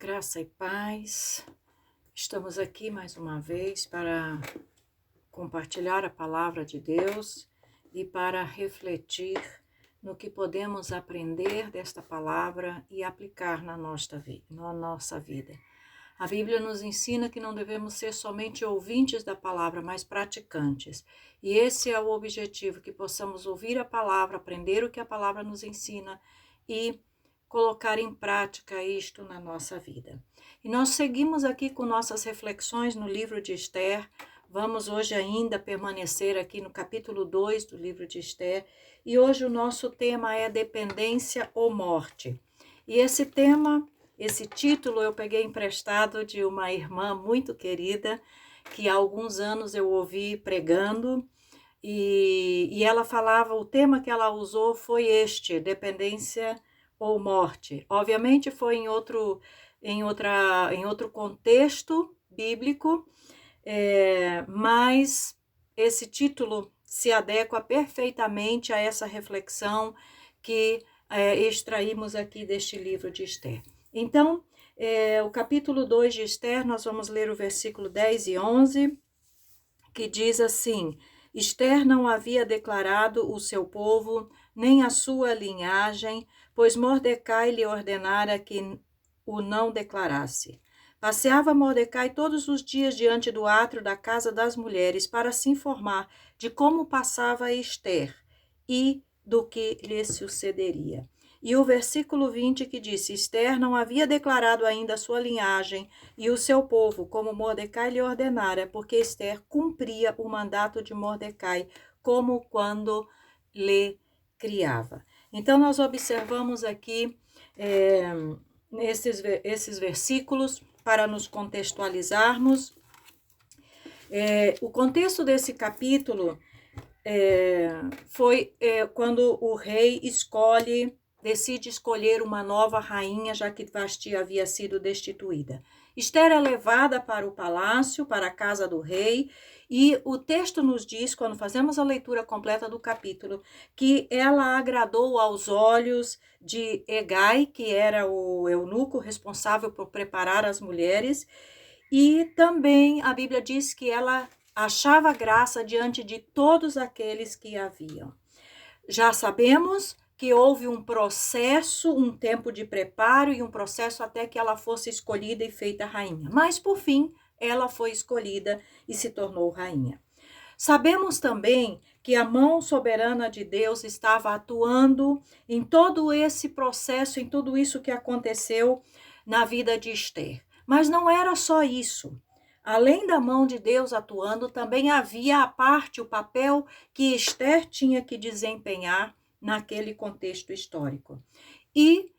Graça e paz. Estamos aqui mais uma vez para compartilhar a palavra de Deus e para refletir no que podemos aprender desta palavra e aplicar na nossa vida. A Bíblia nos ensina que não devemos ser somente ouvintes da palavra, mas praticantes. E esse é o objetivo, que possamos ouvir a palavra, aprender o que a palavra nos ensina e colocar em prática isto na nossa vida. E nós seguimos aqui com nossas reflexões no livro de Esther. Vamos hoje ainda permanecer aqui no capítulo 2 do livro de Esther. E hoje o nosso tema é dependência ou morte. E esse título eu peguei emprestado de uma irmã muito querida, que há alguns anos eu ouvi pregando. E ela falava, o tema que ela usou foi este, dependência ou morte. Obviamente foi em outro contexto bíblico, mas esse título se adequa perfeitamente a essa reflexão que extraímos aqui deste livro de Esther. Então, o capítulo 2 de Esther, nós vamos ler o versículo 10 e 11, que diz assim: Esther não havia declarado o seu povo, nem a sua linhagem, pois Mordecai lhe ordenara que o não declarasse. Passeava Mordecai todos os dias diante do átrio da casa das mulheres para se informar de como passava Esther e do que lhe sucederia. E o versículo 20 que disse: Esther não havia declarado ainda a sua linhagem e o seu povo, como Mordecai lhe ordenara, porque Esther cumpria o mandato de Mordecai, como quando lhe criava. Então, nós observamos aqui esses versículos para nos contextualizarmos. O contexto desse capítulo foi quando o rei decide escolher uma nova rainha, já que Vasti havia sido destituída. Esther é levada para o palácio, para a casa do rei, e o texto nos diz, quando fazemos a leitura completa do capítulo, que ela agradou aos olhos de Hegai, que era o eunuco responsável por preparar as mulheres, e também a Bíblia diz que ela achava graça diante de todos aqueles que a viam. Já sabemos que houve um processo, um tempo de preparo e um processo até que ela fosse escolhida e feita rainha. Mas, por fim, ela foi escolhida e se tornou rainha. Sabemos também que a mão soberana de Deus estava atuando em todo esse processo, em tudo isso que aconteceu na vida de Esther. Mas não era só isso. Além da mão de Deus atuando, também havia a parte, o papel que Esther tinha que desempenhar naquele contexto histórico. E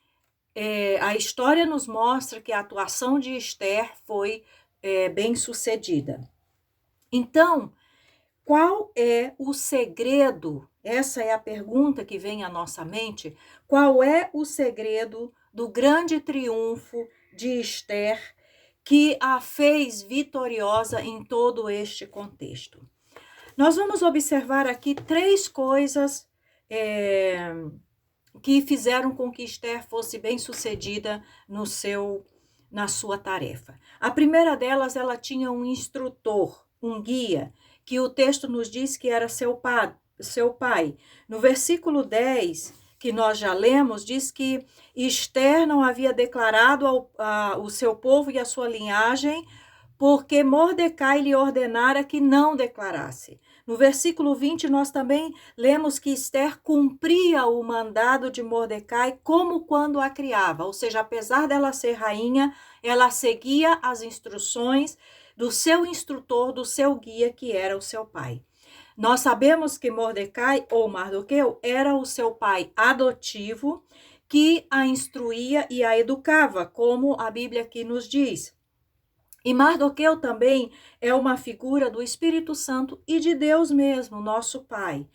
a história nos mostra que a atuação de Esther foi bem sucedida. Então, qual é o segredo? Essa é a pergunta que vem à nossa mente. Qual é o segredo do grande triunfo de Esther que a fez vitoriosa em todo este contexto? Nós vamos observar aqui 3 coisas que fizeram com que Esther fosse bem-sucedida na sua tarefa. A primeira delas, ela tinha um instrutor, um guia, que o texto nos diz que era seu pai. No versículo 10, que nós já lemos, diz que Esther não havia declarado o seu povo e a sua linhagem, porque Mordecai lhe ordenara que não declarasse. No versículo 20, nós também lemos que Esther cumpria o mandado de Mordecai como quando a criava, ou seja, apesar dela ser rainha, ela seguia as instruções do seu instrutor, do seu guia, que era o seu pai. Nós sabemos que Mordecai, ou Mardoqueu, era o seu pai adotivo, que a instruía e a educava, como a Bíblia aqui nos diz. E Mardoqueu também é uma figura do Espírito Santo e de Deus mesmo, nosso Pai.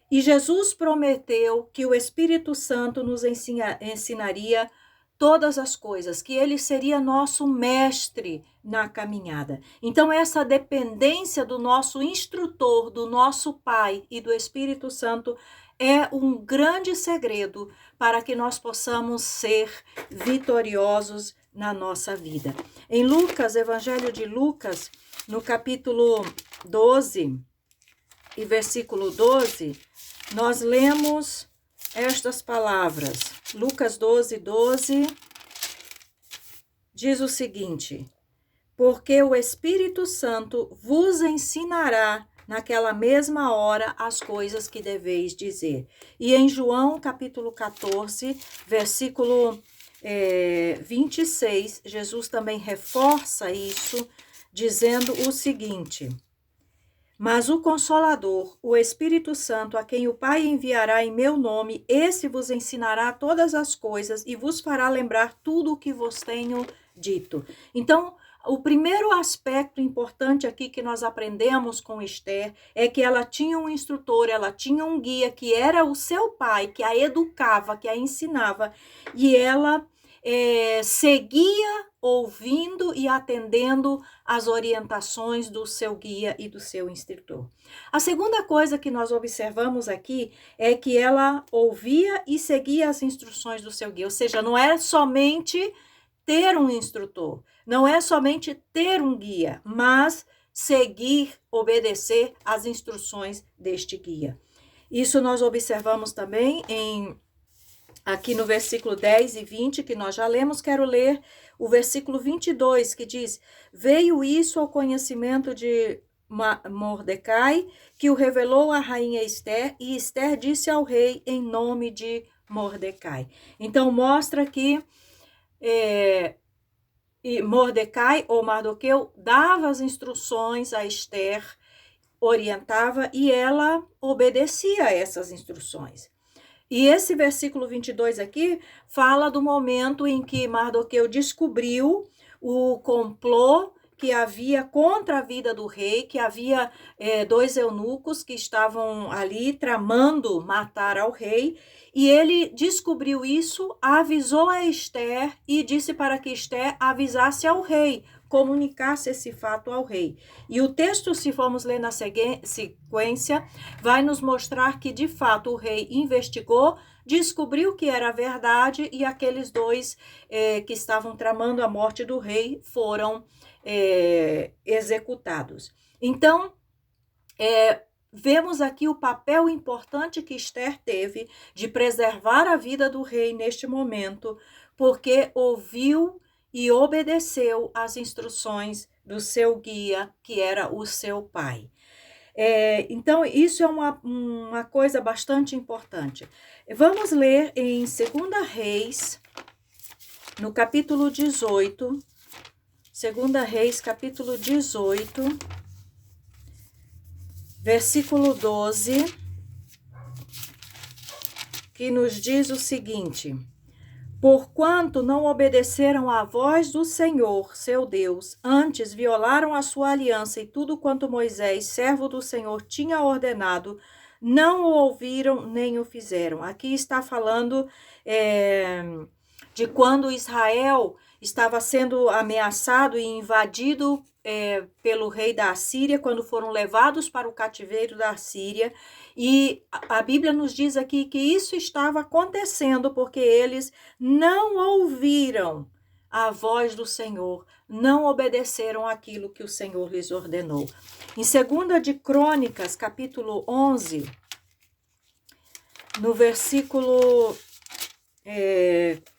E Jesus prometeu que o Espírito Santo nos ensinaria todas as coisas, que ele seria nosso mestre na caminhada. Então, essa dependência do nosso instrutor, do nosso Pai e do Espírito Santo é um grande segredo para que nós possamos ser vitoriosos na nossa vida. Em Lucas, Evangelho de Lucas, no capítulo 12 e versículo 12, nós lemos estas palavras. Lucas 12, 12 diz o seguinte: porque o Espírito Santo vos ensinará naquela mesma hora as coisas que deveis dizer. E em João, capítulo 14, versículo 26, Jesus também reforça isso, dizendo o seguinte: mas o Consolador, o Espírito Santo, a quem o Pai enviará em meu nome, esse vos ensinará todas as coisas e vos fará lembrar tudo o que vos tenho dito. Então, o primeiro aspecto importante aqui que nós aprendemos com Esther é que ela tinha um instrutor, ela tinha um guia que era o seu pai, que a educava, que a ensinava, e ela seguia ouvindo e atendendo as orientações do seu guia e do seu instrutor. A segunda coisa que nós observamos aqui é que ela ouvia e seguia as instruções do seu guia, ou seja, não é somente ter um instrutor, não é somente ter um guia, mas seguir, obedecer às instruções deste guia. Isso nós observamos também aqui no versículo 10 e 20, que nós já lemos. Quero ler o versículo 22, que diz: veio isso ao conhecimento de Mordecai, que o revelou à rainha Esther, e Esther disse ao rei em nome de Mordecai. Então mostra que e Mordecai ou Mardoqueu dava as instruções a Esther, orientava, e ela obedecia a essas instruções. E esse versículo 22 aqui fala do momento em que Mardoqueu descobriu o complô que havia contra a vida do rei, que havia 2 eunucos que estavam ali tramando matar ao rei, e ele descobriu isso, avisou a Esther e disse para que Esther avisasse ao rei, comunicasse esse fato ao rei. E o texto, se formos ler na sequência, vai nos mostrar que, de fato, o rei investigou, descobriu que era verdade, e aqueles 2 que estavam tramando a morte do rei foram executados. Então, vemos aqui o papel importante que Esther teve de preservar a vida do rei neste momento, porque ouviu e obedeceu às instruções do seu guia, que era o seu pai. Então, isso é uma coisa bastante importante. Vamos ler em 2 Reis, no capítulo 18, 2 Reis, capítulo 18, versículo 12, que nos diz o seguinte: porquanto não obedeceram à voz do Senhor, seu Deus, antes violaram a sua aliança e tudo quanto Moisés, servo do Senhor, tinha ordenado, não o ouviram nem o fizeram. Aqui está falando de quando Israel estava sendo ameaçado e invadido pelo rei da Assíria, quando foram levados para o cativeiro da Assíria. E a Bíblia nos diz aqui que isso estava acontecendo porque eles não ouviram a voz do Senhor, não obedeceram aquilo que o Senhor lhes ordenou. Em 2 de Crônicas, capítulo 11, no versículo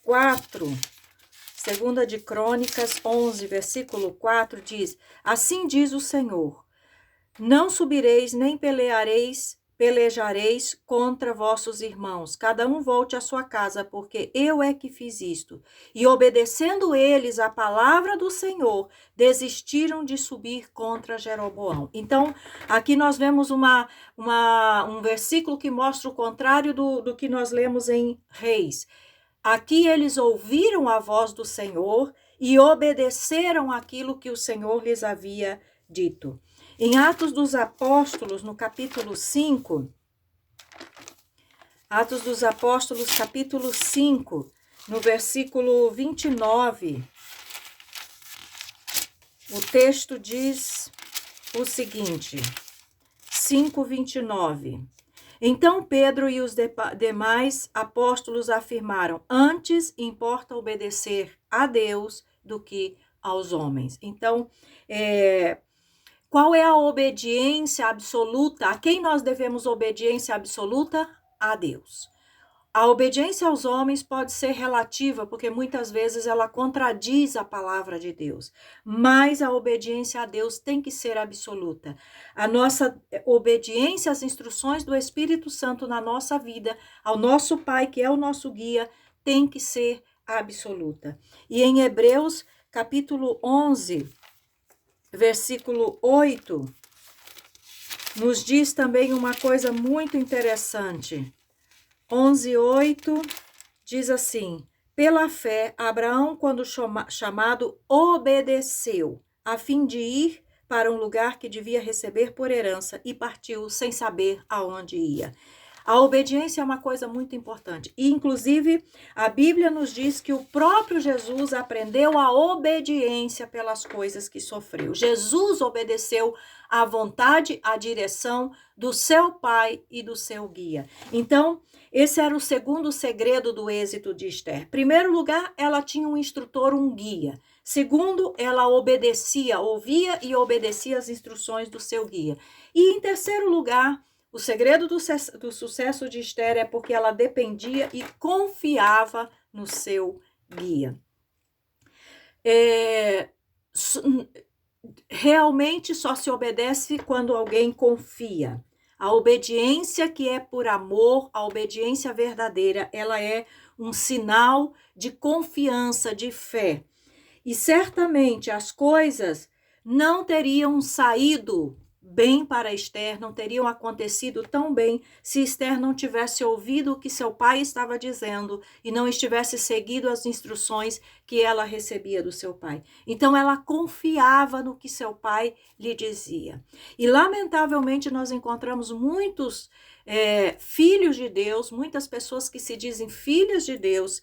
4, 2 de Crônicas 11, versículo 4, diz: assim diz o Senhor, não subireis nem pelejareis contra vossos irmãos, cada um volte à sua casa, porque eu é que fiz isto. E obedecendo eles a palavra do Senhor, desistiram de subir contra Jeroboão. Então, aqui nós vemos um versículo que mostra o contrário do que nós lemos em Reis. Aqui eles ouviram a voz do Senhor e obedeceram aquilo que o Senhor lhes havia dito. Em Atos dos Apóstolos, no capítulo 5, Atos dos Apóstolos, capítulo 5, no versículo 29, o texto diz o seguinte, 5:29. Então Pedro e os demais apóstolos afirmaram: antes importa obedecer a Deus do que aos homens. Então, qual é a obediência absoluta? A quem nós devemos obediência absoluta? A Deus. A obediência aos homens pode ser relativa, porque muitas vezes ela contradiz a palavra de Deus. Mas a obediência a Deus tem que ser absoluta. A nossa obediência às instruções do Espírito Santo na nossa vida, ao nosso Pai, que é o nosso guia, tem que ser absoluta. E em Hebreus, capítulo 11, versículo 8, nos diz também uma coisa muito interessante. 11:8 diz assim: pela fé, Abraão, quando chamado, obedeceu, a fim de ir para um lugar que devia receber por herança e partiu sem saber aonde ia. A obediência é uma coisa muito importante. E, inclusive, a Bíblia nos diz que o próprio Jesus aprendeu a obediência pelas coisas que sofreu. Jesus obedeceu à vontade, à direção do seu Pai e do seu guia. Então, esse era o segundo segredo do êxito de Esther. Em primeiro lugar, ela tinha um instrutor, um guia. Segundo, ela obedecia, ouvia e obedecia as instruções do seu guia. E, em terceiro lugar, o segredo do sucesso de Esther é porque ela dependia e confiava no seu guia. Realmente só se obedece quando alguém confia. A obediência que é por amor, a obediência verdadeira, ela é um sinal de confiança, de fé. E certamente as coisas não teriam saído bem para Esther, não teriam acontecido tão bem se Esther não tivesse ouvido o que seu pai estava dizendo e não estivesse seguido as instruções que ela recebia do seu pai. Então ela confiava no que seu pai lhe dizia. E lamentavelmente nós encontramos muitos filhos de Deus, muitas pessoas que se dizem filhas de Deus,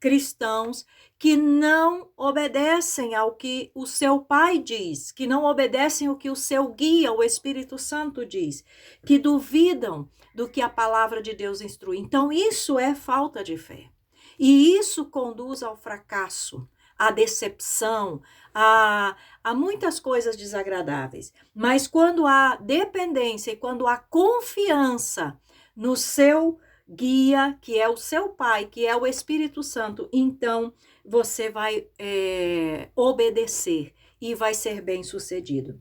cristãos, que não obedecem ao que o seu pai diz, que não obedecem ao que o seu guia, o Espírito Santo, diz, que duvidam do que a palavra de Deus instrui. Então, isso é falta de fé. E isso conduz ao fracasso, à decepção, a muitas coisas desagradáveis. Mas quando há dependência e quando há confiança no seu guia, que é o seu pai, que é o Espírito Santo, então você vai obedecer e vai ser bem-sucedido.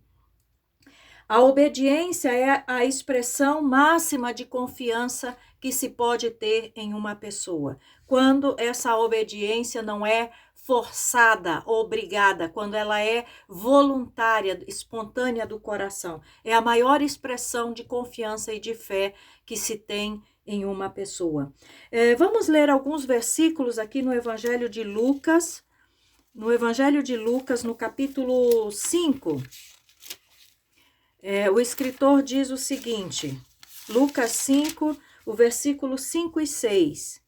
A obediência é a expressão máxima de confiança que se pode ter em uma pessoa. Quando essa obediência não é forçada, obrigada, quando ela é voluntária, espontânea do coração. É a maior expressão de confiança e de fé que se tem em uma pessoa. Vamos ler alguns versículos aqui no Evangelho de Lucas. No Evangelho de Lucas, no capítulo 5, o escritor diz o seguinte, Lucas 5, o versículo 5 e 6.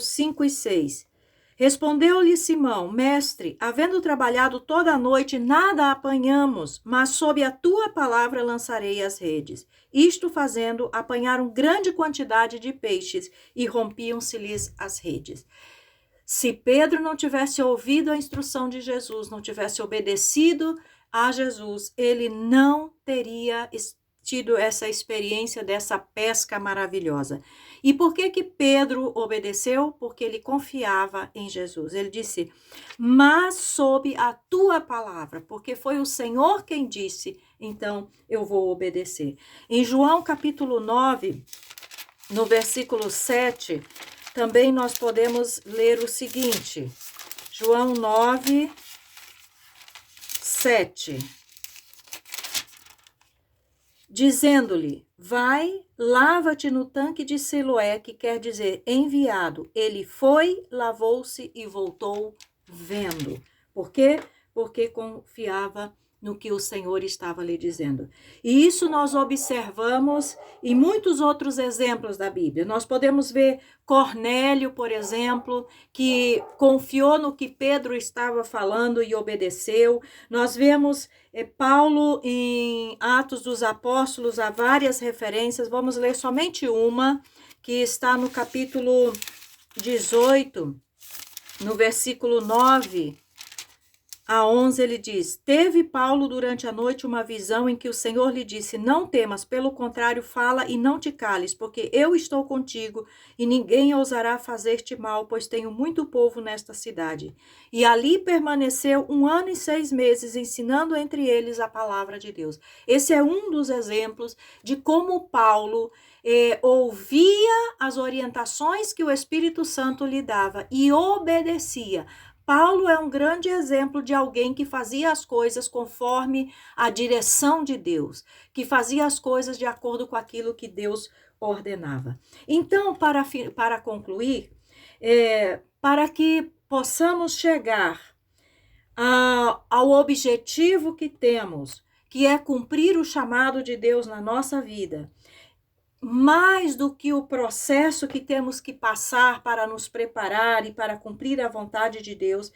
5 e 6. Respondeu-lhe Simão: Mestre, havendo trabalhado toda a noite, nada apanhamos, mas sob a tua palavra lançarei as redes. Isto fazendo, apanharam grande quantidade de peixes e rompiam-se-lhes as redes. Se Pedro não tivesse ouvido a instrução de Jesus, não tivesse obedecido a Jesus, ele não teria tido essa experiência dessa pesca maravilhosa. E por que que Pedro obedeceu? Porque ele confiava em Jesus. Ele disse, mas sob a tua palavra, porque foi o Senhor quem disse, então eu vou obedecer. Em João capítulo 9, no versículo 7, também nós podemos ler o seguinte, João 9, 7. Dizendo-lhe, vai, lava-te no tanque de Siloé, que quer dizer enviado. Ele foi, lavou-se e voltou vendo. Por quê? Porque confiava no que o Senhor estava lhe dizendo. E isso nós observamos em muitos outros exemplos da Bíblia. Nós podemos ver Cornélio, por exemplo, que confiou no que Pedro estava falando e obedeceu. Nós vemos Paulo em Atos dos Apóstolos, há várias referências. Vamos ler somente uma, que está no capítulo 18, no versículo 9 a 11, ele diz: teve Paulo durante a noite uma visão em que o Senhor lhe disse: não temas, pelo contrário, fala e não te cales, porque eu estou contigo e ninguém ousará fazer-te mal, pois tenho muito povo nesta cidade. E ali permaneceu 1 ano e 6 meses, ensinando entre eles a palavra de Deus. Esse é um dos exemplos de como Paulo ouvia as orientações que o Espírito Santo lhe dava e obedecia. Paulo é um grande exemplo de alguém que fazia as coisas conforme a direção de Deus, que fazia as coisas de acordo com aquilo que Deus ordenava. Então, para concluir, para que possamos chegar ao objetivo que temos, que é cumprir o chamado de Deus na nossa vida, mais do que o processo que temos que passar para nos preparar e para cumprir a vontade de Deus,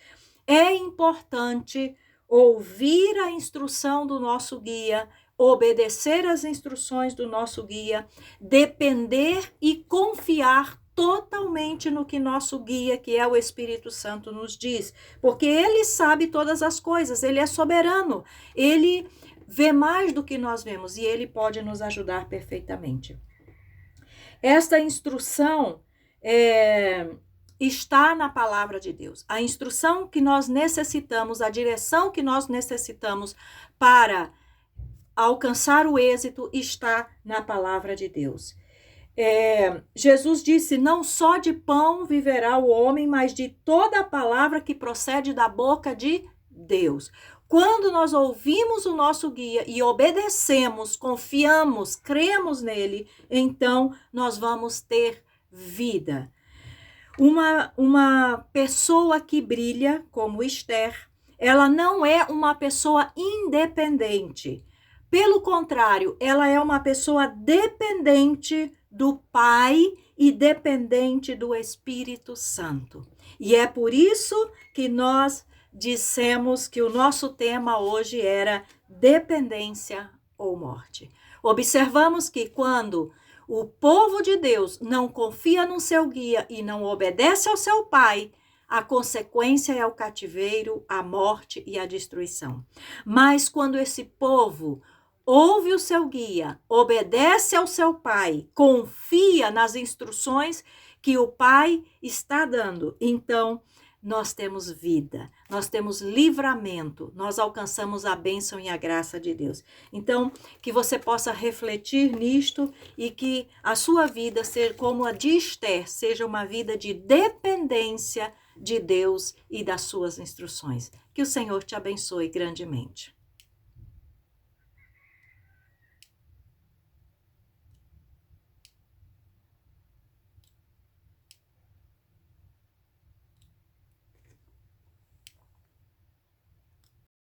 é importante ouvir a instrução do nosso guia, obedecer às instruções do nosso guia, depender e confiar totalmente no que nosso guia, que é o Espírito Santo, nos diz, porque ele sabe todas as coisas, ele é soberano, ele vê mais do que nós vemos e ele pode nos ajudar perfeitamente. Esta instrução está na palavra de Deus. A instrução que nós necessitamos, a direção que nós necessitamos para alcançar o êxito está na palavra de Deus. Jesus disse: não só de pão viverá o homem, mas de toda a palavra que procede da boca de Deus. Quando nós ouvimos o nosso guia e obedecemos, confiamos, cremos nele, então nós vamos ter vida. Uma pessoa que brilha, como Esther, ela não é uma pessoa independente. Pelo contrário, ela é uma pessoa dependente do Pai e dependente do Espírito Santo. E é por isso que nós dissemos que o nosso tema hoje era dependência ou morte. Observamos que quando o povo de Deus não confia no seu guia e não obedece ao seu pai, a consequência é o cativeiro, a morte e a destruição. Mas quando esse povo ouve o seu guia, obedece ao seu pai, confia nas instruções que o pai está dando, então nós temos vida, nós temos livramento, nós alcançamos a bênção e a graça de Deus. Então, que você possa refletir nisto e que a sua vida, seja como a de Esther, seja uma vida de dependência de Deus e das suas instruções. Que o Senhor te abençoe grandemente.